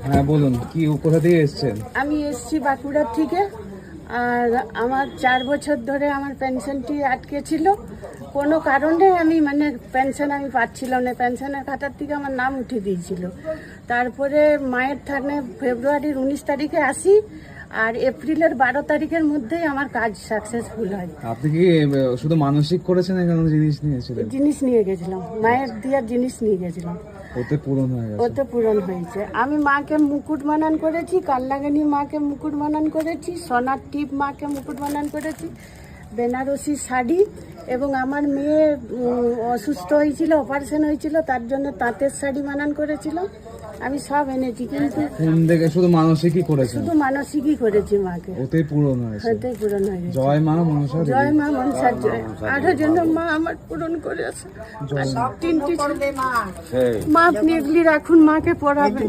হ্যাঁ বলুন, কি কোথা থেকে এসেছেন? আমি এসেছি বাঁকুড়ার থেকে। আর আমার 4 বছর ধরে আমার পেনশনটি আটকে ছিল। কোনো কারণে আমি পেনশন আমি পাচ্ছিলাম না। পেনশনের খাতার থেকে আমার নাম উঠে দিয়েছিল। তারপরে মায়ের থানে ফেব্রুয়ারির 19 তারিখে আসি, আর এপ্রিলের 12 তারিখের মধ্যেই আমার কাজ সাকসেসফুল হয়। আপনি কি শুধু মানসিক করেছেন, এখানে জিনিস নিয়েছিলেন? জিনিস নিয়ে গেছিলাম, মায়ের দেওয়ার জিনিস নিয়ে গেছিলাম। ওতে পূরণ হয়ে গেছে? ওতে পূরণ হয়েছে। আমি মাকে মুকুট বানান করেছি, কাল্লাগানি মাকে মুকুট বানান করেছি, সোনার টিপ মাকে মুকুট বানান করেছি, বেনারসি শাড়ি, এবং আমার মেয়ে অসুস্থ হয়েছিল, অপারেশন হয়েছিল, তার জন্য তাঁতের শাড়ি বানান করেছিল। আমি সব এনেছি, কিন্তু কোন থেকে শুধু মানসিকই করেছেন? শুধু মানসিকই করেছি মাকে। ওতেই পূরণ হয়েছে? ওতেই পূরণ হয়ে গেছে। জয় মা মনসা দেবী। জয় মা মনসার জয়। আরো জন্য মা আমার পূরণ করেছে। 3টি মা আপনি এগুলি রাখুন, মাকে পড়াবেন।